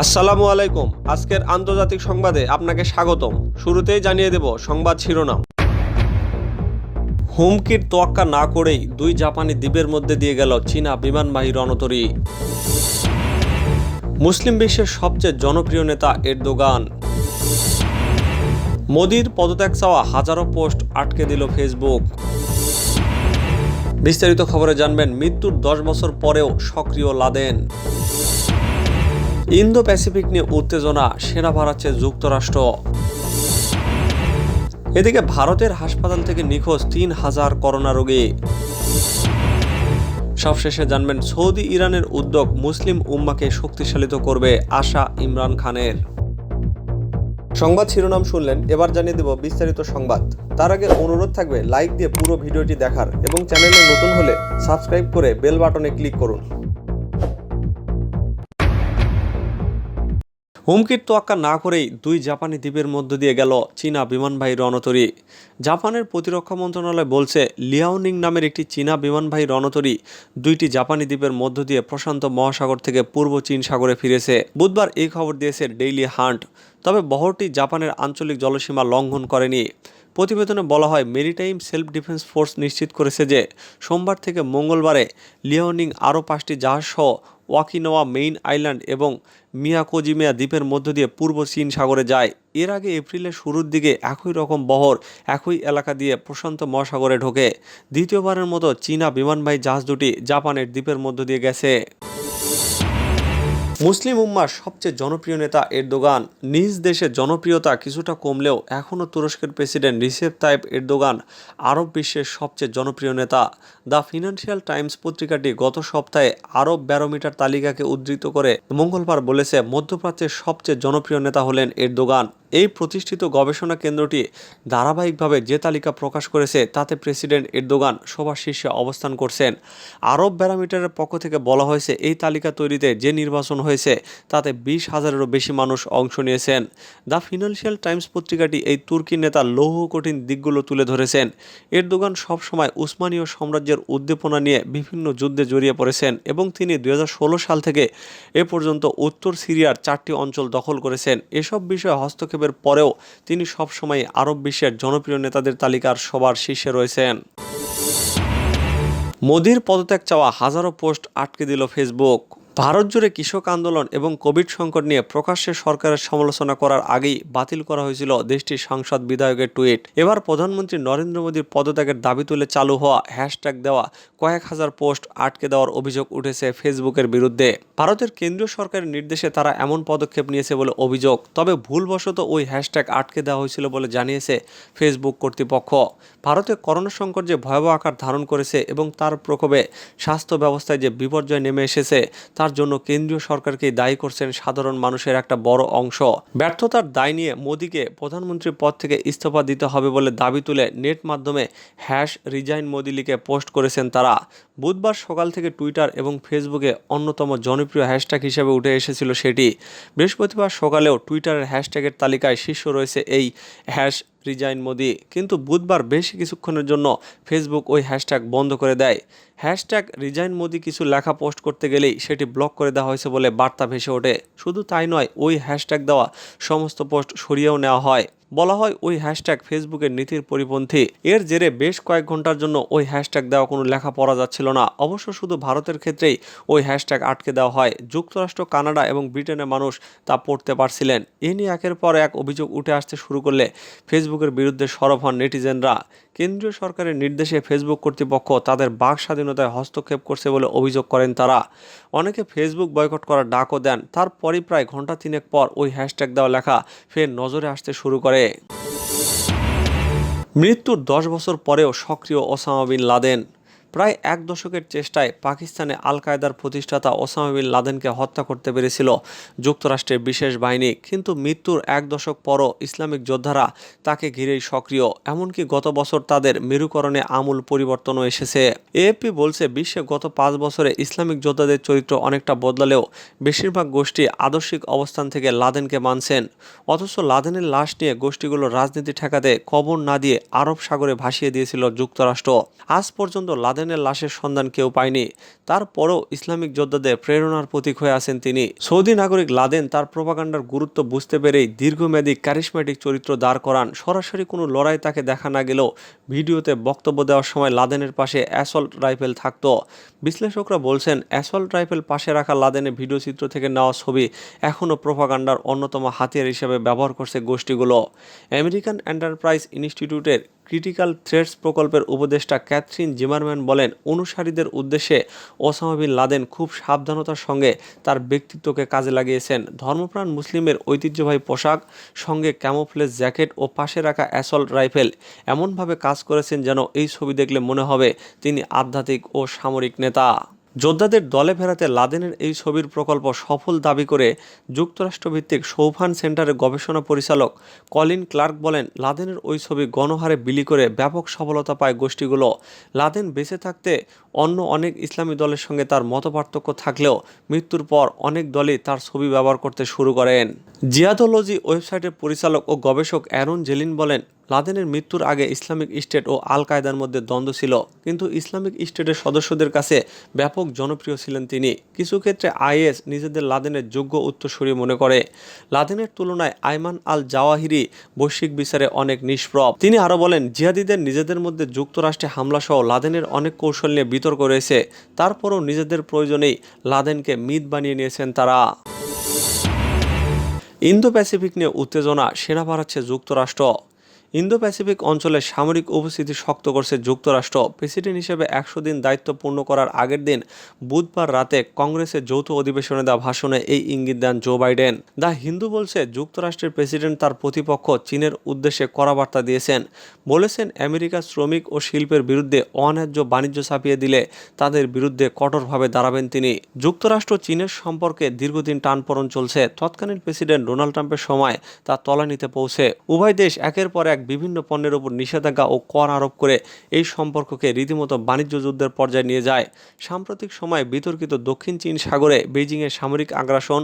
আসসালামু আলাইকুম। আজকের আন্তর্জাতিক সংবাদে আপনাকে স্বাগতম। শুরুতেই জানিয়ে দেব সংবাদ শিরোনাম। হুমকির তোয়াক্কা না করেই দুই জাপানি দ্বীপের মধ্যে দিয়ে গেল চীনা বিমানবাহী রণতরী। মুসলিম বিশ্বের সবচেয়ে জনপ্রিয় নেতা এরদোগান। মোদির পদত্যাগ চাওয়া হাজারো পোস্ট আটকে দিল ফেসবুক। বিস্তারিত খবরে জানবেন মৃত্যুর 10 বছর পরেও সক্রিয় লাদেন। ইন্দো প্যাসিফিক নিয়ে উত্তেজনা, সেনা বাড়াচ্ছে যুক্তরাষ্ট্র। এদিকে ভারতের হাসপাতাল থেকে নিখোঁজ 3000 করোনা রোগী। সবশেষে জানবেন সৌদি ইরানের উদ্যোগ মুসলিম উম্মাকে শক্তিশালিত করবে আশা ইমরান খানের। সংবাদ শিরোনাম শুনলেন, এবার জানিয়ে দেব বিস্তারিত সংবাদ। তার আগে অনুরোধ থাকবে লাইক দিয়ে পুরো ভিডিওটি দেখার এবং চ্যানেলে নতুন হলে সাবস্ক্রাইব করে বেল বাটনে ক্লিক করুন। হুমকির তোয়াক্কা না করেই দুই জাপানি দ্বীপের মধ্য দিয়ে গেল চীনা বিমানবাহী রণতরী। জাপানের প্রতিরক্ষা মন্ত্রণালয় বলছে, লিয়াওনিং নামের একটি চীনা বিমানবাহী রণতরী দুইটি জাপানি দ্বীপের মধ্য দিয়ে প্রশান্ত মহাসাগর থেকে পূর্ব চীন সাগরে ফিরেছে। বুধবার এই খবর দিয়েছে ডেইলি হান্ট। তবে বহরটি জাপানের আঞ্চলিক জলসীমা লঙ্ঘন করেনি। প্রতিবেদনে বলা হয়, মেরিটাইম সেলফ ডিফেন্স ফোর্স নিশ্চিত করেছে যে সোমবার থেকে মঙ্গলবারে লিয়াওনিং আরও 5টি জাহাজসহ ওয়াকিনাওয়া মেইন আইল্যান্ড এবং মিয়াকোজিমিয়া দ্বীপের মধ্য দিয়ে পূর্ব চীন সাগরে যায়। এর আগে এপ্রিলের শুরুর দিকে একই রকম বহর একই এলাকা দিয়ে প্রশান্ত মহাসাগরে ঢোকে। দ্বিতীয়বারের মতো চীনা বিমানবাহী জাহাজ দুটি জাপানের দ্বীপের মধ্য দিয়ে গেছে। মুসলিম উম্মার সবচেয়ে জনপ্রিয় নেতা এরদোগান। নিজ দেশে জনপ্রিয়তা কিছুটা কমলেও এখনও তুরস্কের প্রেসিডেন্ট রিসেপ তাইপ এরদোগান আরব বিশ্বের সবচেয়ে জনপ্রিয় নেতা। দ্য ফিনান্সিয়াল টাইমস পত্রিকাটি গত সপ্তাহে আরব ব্যারোমিটার তালিকাকে উদ্ধৃত করে মঙ্গলবার বলেছে, মধ্যপ্রাচ্যের সবচেয়ে জনপ্রিয় নেতা হলেন এরদোগান। এই প্রতিষ্ঠিত গবেষণা কেন্দ্রটি ধারাবাহিকভাবে যে তালিকা প্রকাশ করেছে তাতে প্রেসিডেন্ট এরদোগান সবার শীর্ষে অবস্থান করছেন। আরব ব্যারোমিটারের পক্ষ থেকে বলা হয়েছে, এই তালিকা তৈরিতে যে নির্বাচন হয়েছে তাতে 20,000-এরও বেশি মানুষ অংশ নিয়েছেন। দ্য ফিনান্সিয়াল টাইমস পত্রিকাটি এই তুর্কি নেতার লৌহ কঠিন দিকগুলো তুলে ধরেছেন। এরদোগান সবসময় উসমানীয় সাম্রাজ্যের উদ্দীপনা নিয়ে বিভিন্ন যুদ্ধে জড়িয়ে পড়েছেন এবং তিনি 2016 সাল থেকে এ পর্যন্ত উত্তর সিরিয়ার 4টি অঞ্চল দখল করেছেন। এসব বিষয়ে হস্তক্ষেপের পরেও তিনি সবসময় আরব বিশ্বের জনপ্রিয় নেতাদের তালিকার সবার শীর্ষে রয়েছেন। মোদির পদত্যাগ চাওয়া হাজারো পোস্ট আটকে দিল ফেসবুক। ভারত জুড়ে কৃষক আন্দোলন এবং কোভিড সংকট নিয়ে প্রকাশ্যে সরকারের সমালোচনা করার আগেই বাতিল করা হয়েছিল দেশটির সাংসদ বিধায়কের টুইট। এবার প্রধানমন্ত্রী নরেন্দ্র মোদীর পদত্যাগের দাবি তুলে চালু হওয়া হ্যাশট্যাগ দেওয়া কয়েক হাজার পোস্ট আটকে দেওয়ার অভিযোগ উঠেছে ফেসবুকের বিরুদ্ধে। ভারতের কেন্দ্রীয় সরকারের নির্দেশে তারা এমন পদক্ষেপ নিয়েছে বলে অভিযোগ। তবে ভুলবশত ওই হ্যাশট্যাগ আটকে দেওয়া হয়েছিল বলে জানিয়েছে ফেসবুক কর্তৃপক্ষ। ভারতে করোনা সংকট যে ভয়াবহ আকার ধারণ করেছে এবং তার প্রকোপে স্বাস্থ্য ব্যবস্থায় যে বিপর্যয় নেমে এসেছে তার জন্য কেন্দ্রীয় সরকারকেই দায়ী করছেন সাধারণ মানুষের একটা বড় অংশ। ব্যর্থতার দায় নিয়ে মোদীকে প্রধানমন্ত্রীর পদ থেকে ইস্তফা দিতে হবে বলে দাবি তুলে নেট মাধ্যমে রিজাইন মোদি লিখে পোস্ট করেছেন তারা। বুধবার সকাল থেকে টুইটার এবং ফেসবুকে অন্যতম জনপ্রিয় হ্যাশট্যাগ হিসেবে উঠে এসেছিল সেটি। বৃহস্পতিবার সকালেও টুইটারের হ্যাশট্যাগের তালিকায় শীর্ষ রয়েছে এই রিজাইন মোদি। কিন্তু বুধবার বেশ কিছুক্ষণের জন্য ফেসবুক ওই হ্যাশট্যাগ বন্ধ করে দেয়। হ্যাশট্যাগ রিজাইন মোদি কিছু লেখা পোস্ট করতে গেলেই সেটি ব্লক করে দেওয়া হয়েছে বলে বার্তা ভেসে ওঠে। শুধু তাই নয়, ওই হ্যাশট্যাগ দেওয়া সমস্ত পোস্ট সরিয়েও নেওয়া হয়। বলা হয় ওই হ্যাশট্যাগ ফেসবুকের নীতির পরিপন্থী। এর জেরে বেশ কয়েক ঘন্টার জন্য ওই হ্যাশট্যাগ দেওয়া কোনো লেখা পড়া যাচ্ছিল না। অবশ্য শুধু ভারতের ক্ষেত্রেই ওই হ্যাশট্যাগ আটকে দেওয়া হয়। যুক্তরাষ্ট্র, কানাডা এবং ব্রিটেনের মানুষ তা পড়তে পারছিলেন। এ নিয়ে একের পর এক অভিযোগ উঠে আসতে শুরু করলে ফেসবুকের বিরুদ্ধে সরব হন নেটিজেনরা। কেন্দ্রীয় সরকারের নির্দেশে ফেসবুক কর্তৃপক্ষ তাদের বাক স্বাধীনতায় হস্তক্ষেপ করছে বলে অভিযোগ করেন তারা। অনেকে ফেসবুক বয়কট করার ডাকও দেন। তারপরই প্রায় ঘন্টা 3 পর ওই হ্যাশট্যাগ দেওয়া লেখা ফের নজরে আসতে শুরু করে। মৃত্যুর 10 বছর পরেও সক্রিয় ওসামা বিন লাদেন। প্রায় এক দশকের চেষ্টায় পাকিস্তানে আল কায়দার প্রতিষ্ঠাতা ওসামা বিন লাদেনকে হত্যা করতে পেরেছিল যুক্তরাষ্ট্রের বিশেষ বাহিনী। কিন্তু মৃত্যুর এক দশক পরও ইসলামিক যোদ্ধারা তাকে ঘিরেই সক্রিয়। এমনকি গত বছর তাদের মেরুকরণে আমূল পরিবর্তনও এসেছে। এএফপি বলছে, বিশ্বে গত 5 বছরে ইসলামিক যোদ্ধাদের চরিত্র অনেকটা বদলালেও বেশিরভাগ গোষ্ঠী আদর্শিক অবস্থান থেকে লাদেনকে মানছেন। অথচ লাদেনের লাশ নিয়ে গোষ্ঠীগুলো রাজনীতি ঠেকাতে কবর না দিয়ে আরব সাগরে ভাসিয়ে দিয়েছিল যুক্তরাষ্ট্র। আজ পর্যন্ত লাদেন লাদেনের লাশের সন্ধান কেউ পায়নি। তারপরও ইসলামিক যোদ্ধাদের প্রেরণার প্রতীক হয়ে আছেন তিনি। সৌদি নাগরিক লাদেন তার প্রোপাগান্ডার গুরুত্ব বুঝতে পেরেই দীর্ঘমেয়াদী ক্যারিশম্যাটিক চরিত্র দাঁড় করান। সরাসরি কোনো লড়াই তাকে দেখা না গেলেও ভিডিওতে বক্তব্য দেওয়ার সময় লাদেনের পাশে অ্যাসল্ট রাইফেল থাকত। বিশ্লেষকরা বলছেন, অ্যাসল্ট রাইফেল পাশে রাখা লাদেনের ভিডিও চিত্র থেকে নেওয়া ছবি এখনও প্রোপাগান্ডার অন্যতম হাতিয়ার হিসেবে ব্যবহার করছে গোষ্ঠীগুলো। আমেরিকান এন্টারপ্রাইজ ইনস্টিটিউটের ক্রিটিক্যাল থ্রেটস প্রকল্পের উপদেষ্টা ক্যাথরিন জিমারম্যান বলেন, অনুসারীদের উদ্দেশ্যে ওসামা বিন লাদেন খুব সাবধানতার সঙ্গে তার ব্যক্তিত্বকে কাজে লাগিয়েছেন। ধর্মপ্রাণ মুসলিমের ঐতিহ্যবাহী পোশাক, সঙ্গে ক্যামোফ্লেজ জ্যাকেট ও পাশে রাখা অ্যাসল্ট রাইফেল এমনভাবে কাজ করেছেন যেন এই ছবি দেখলে মনে হবে তিনি আধ্যাত্মিক ও সামরিক নেতা। যোদ্ধাদের দলে ফেরাতে লাদেনের এই ছবির প্রকল্প সফল দাবি করে যুক্তরাষ্ট্রভিত্তিক সৌফান সেন্টারের গবেষণা পরিচালক কলিন ক্লার্ক বলেন, লাদেনের ওই ছবি গণহারে বিলি করে ব্যাপক সফলতা পায় গোষ্ঠীগুলো। লাদেন বেঁচে থাকতে অন্য অনেক ইসলামী দলের সঙ্গে তার মতপার্থক্য থাকলেও মৃত্যুর পর অনেক দলই তার ছবি ব্যবহার করতে শুরু করেন। জিয়াদোলজি ওয়েবসাইটের পরিচালক ও গবেষক অ্যারন জেলিন বলেন, লাদেনের মৃত্যুর আগে ইসলামিক স্টেট ও আল কায়দার মধ্যে দ্বন্দ্ব ছিল, কিন্তু ইসলামিক স্টেটের সদস্যদের কাছে ব্যাপক জনপ্রিয় ছিলেন তিনি। কিছু ক্ষেত্রে আইএস নিজেদের লাদেনের যোগ্য উত্তরসূরি মনে করে। লাদেনের তুলনায় আইমান আল জাওয়াহিরি বৈশ্বিক বিচারে অনেক নিষ্প্রভ। তিনি আরও বলেন, জিহাদিদের নিজেদের মধ্যে যুক্তরাষ্ট্রে হামলা সহ লাদেনের অনেক কৌশল নিয়ে বিতর্ক রয়েছে, তারপরও নিজেদের প্রয়োজনেই লাদেনকে মিথ বানিয়ে নিয়েছেন তারা। ইন্দো প্যাসিফিক নিয়ে উত্তেজনা, সেনা বাড়াচ্ছে যুক্তরাষ্ট্র। ইন্দো প্যাসিফিক অঞ্চলে সামরিক উপস্থিতি শক্ত করছে যুক্তরাষ্ট্র। প্রেসিডেন্ট হিসেবে 100 দিন দায়িত্ব পূর্ণ করার আগের দিন বুধবার রাতে কংগ্রেসের যৌথ অধিবেশনে দেওয়া ভাষণে এই ইঙ্গিত দেন জো বাইডেন। দ্য হিন্দু বলছে, যুক্তরাষ্ট্রের প্রেসিডেন্ট তার প্রতিপক্ষ চীনের উদ্দেশ্যে কড়া বার্তা দিয়েছেন। বলেছেন, আমেরিকা শ্রমিক ও শিল্পের বিরুদ্ধে অন্যায্য বাণিজ্য চাপিয়ে দিলে তাদের বিরুদ্ধে কঠোরভাবে দাঁড়াবেন তিনি। যুক্তরাষ্ট্র চীনের সম্পর্কে দীর্ঘদিন টানপোড়েন চলছে। তৎকালীন প্রেসিডেন্ট ডোনাল্ড ট্রাম্পের সময় তা তলানিতে পৌঁছে। উভয় দেশ একের পর এক বিভিন্ন পণ্যের উপর নিষেধাজ্ঞা ও কর আরোপ করে এই সম্পর্ককে রীতিমতো বাণিজ্য যুদ্ধের পর্যায়ে নিয়ে যায়। সাম্প্রতিক সময়ে বিতর্কিত দক্ষিণ চীন সাগরে বেইজিংয়ের সামরিক আগ্রাসন,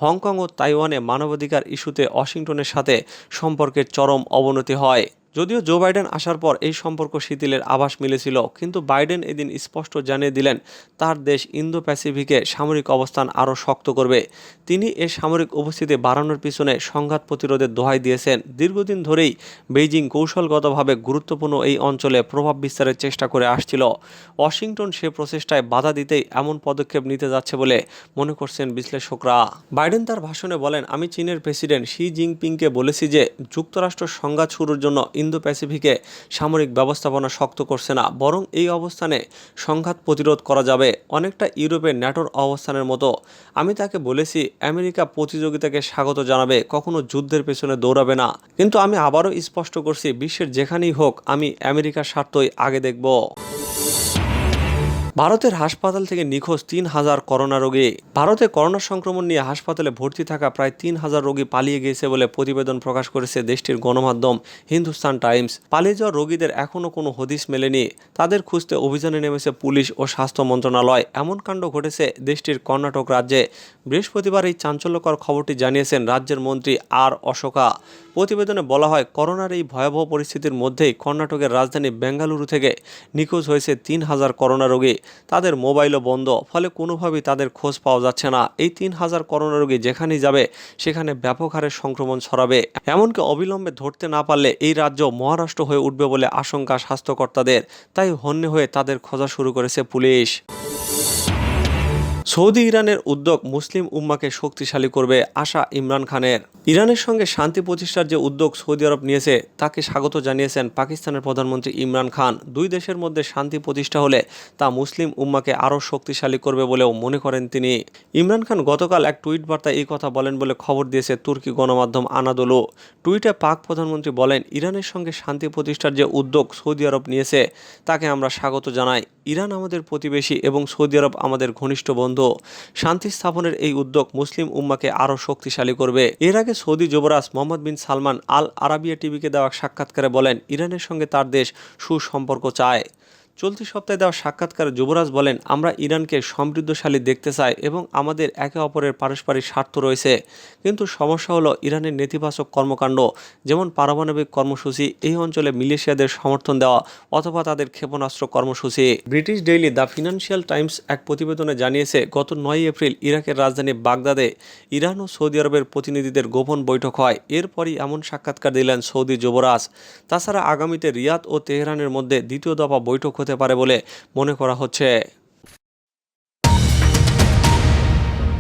হংকং ও তাইওয়ানে মানবাধিকার ইস্যুতে ওয়াশিংটনের সাথে সম্পর্কের চরম অবনতি হয়। যদিও জো বাইডেন আসার পর এই সম্পর্ক শিথিলের আভাস মিলেছিল, কিন্তু বাইডেন এদিন স্পষ্ট জানিয়ে দিলেন তার দেশ ইন্দো প্যাসিফিকে সামরিক অবস্থান আরও শক্ত করবে। তিনি এ সামরিক উপস্থিতি বাড়ানোর পিছনে সংঘাত প্রতিরোধের দোহাই দিয়েছেন। দীর্ঘদিন ধরেই বেইজিং কৌশলগতভাবে গুরুত্বপূর্ণ এই অঞ্চলে প্রভাব বিস্তারের চেষ্টা করে আসছিল। ওয়াশিংটন সে প্রচেষ্টায় বাধা দিতেই এমন পদক্ষেপ নিতে যাচ্ছে বলে মনে করছেন বিশ্লেষকরা। বাইডেন তার ভাষণে বলেন, আমি চীনের প্রেসিডেন্ট শি জিনপিংকে বলেছি যে যুক্তরাষ্ট্র সংঘাত শুরুর জন্য ইন্দো প্যাসিফিকে সামরিক ব্যবস্থাপনা শক্ত করছে না, বরং এই অবস্থানে সংঘাত প্রতিরোধ করা যাবে, অনেকটা ইউরোপের ন্যাটোর অবস্থানের মতো। আমি তাকে বলেছি, আমেরিকা প্রতিযোগিতাকে স্বাগত জানাবে, কখনো যুদ্ধের পেছনে দৌড়াবে না। কিন্তু আমি আবারও স্পষ্ট করছি, বিশ্বের যেখানেই হোক আমি আমেরিকার স্বার্থই আগে দেখব। ভারতের হাসপাতাল থেকে নিখোঁজ 3000 করোনা রোগী। ভারতে করোনা সংক্রমণ নিয়ে হাসপাতালে ভর্তি থাকা প্রায় 3000 রোগী পালিয়ে গিয়েছে বলে প্রতিবেদন প্রকাশ করেছে দেশটির গণমাধ্যম হিন্দুস্তান টাইমস। পালিয়ে যাওয়া রোগীদের এখনও কোনো হদিস মেলেনি। তাদের খুঁজতে অভিযানে নেমেছে পুলিশ ও স্বাস্থ্য মন্ত্রণালয়। এমন কাণ্ড ঘটেছে দেশটির কর্ণাটক রাজ্যে। বৃহস্পতিবার এই চাঞ্চল্যকর খবরটি জানিয়েছেন রাজ্যের মন্ত্রী আর অশোকা। প্রতিবেদনে বলা হয়, করোনার এই ভয়াবহ পরিস্থিতির মধ্যেই কর্ণাটকের রাজধানী বেঙ্গালুরু থেকে নিখোঁজ হয়েছে 3000 করোনা রোগী। তাদের মোবাইলও বন্ধ, ফলে কোনোভাবেই তাদের খোঁজ পাওয়া যাচ্ছে না। এই 3000 করোনা রোগী যেখানেই যাবে সেখানে ব্যাপক হারে সংক্রমণ ছড়াবে। এমনকি অবিলম্বে ধরতে না পারলে এই রাজ্য মহারাষ্ট্র হয়ে উঠবে বলে আশঙ্কা স্বাস্থ্যকর্তাদের। তাই হন্যে হয়ে তাদের খোঁজা শুরু করেছে পুলিশ। সৌদি ইরানের উদ্যোগ মুসলিম উম্মাকে শক্তিশালী করবে আশা ইমরান খানের। ইরানের সঙ্গে শান্তি প্রতিষ্ঠার যে উদ্যোগ সৌদি আরব নিয়েছে তাকে স্বাগত জানিয়েছেন পাকিস্তানের প্রধানমন্ত্রী ইমরান খান। দুই দেশের মধ্যে শান্তি প্রতিষ্ঠা হলে তা মুসলিম উম্মাকে আরও শক্তিশালী করবে বলেও মনে করেন তিনি। ইমরান খান গতকাল এক টুইট বার্তায় এই কথা বলেন বলে খবর দিয়েছে তুর্কি গণমাধ্যম আনাদোলু। টুইটে পাক প্রধানমন্ত্রী বলেন, ইরানের সঙ্গে শান্তি প্রতিষ্ঠার যে উদ্যোগ সৌদি আরব নিয়েছে তাকে আমরা স্বাগত জানাই। ইরান আমাদের প্রতিবেশী এবং সৌদি আরব আমাদের ঘনিষ্ঠ বন্ধু। শান্তি স্থাপনের এই উদ্যোগ মুসলিম উম্মাকে আরও শক্তিশালী করবে। এর আগে সৌদি যুবরাজ মোহাম্মদ বিন সালমান আল আরাবিয়া টিভিকে দেওয়া সাক্ষাৎকারে বলেন, ইরানের সঙ্গে তার দেশ সুসম্পর্ক চায়। চলতি সপ্তাহে দেওয়া সাক্ষাৎকারে যুবরাজ বলেন, আমরা ইরানকে সমৃদ্ধশালী দেখতে চাই এবং আমাদের একে অপরের পারস্পরিক স্বার্থ রয়েছে, কিন্তু সমস্যা হলো ইরানের নেতিবাচক কর্মকাণ্ড, যেমন পারমাণবিক কর্মসূচি, এই অঞ্চলে মিলিশিয়াদের সমর্থন দেওয়া অথবা তাদের ক্ষেপণাস্ত্র কর্মসূচি। British daily the financial Times এক প্রতিবেদনে জানিয়েছে, গত 9 এপ্রিল ইরাকের রাজধানী বাগদাদে ইরান ও সৌদি আরবের প্রতিনিধিদের গোপন বৈঠক হয়। এরপরই এমন সাক্ষাৎকার দিলেন সৌদি যুবরাজ। তাছাড়া আগামীতে রিয়াদ ও তেহরানের মধ্যে দ্বিতীয় দফা বৈঠক হতে পারে বলে মনে করা হচ্ছে।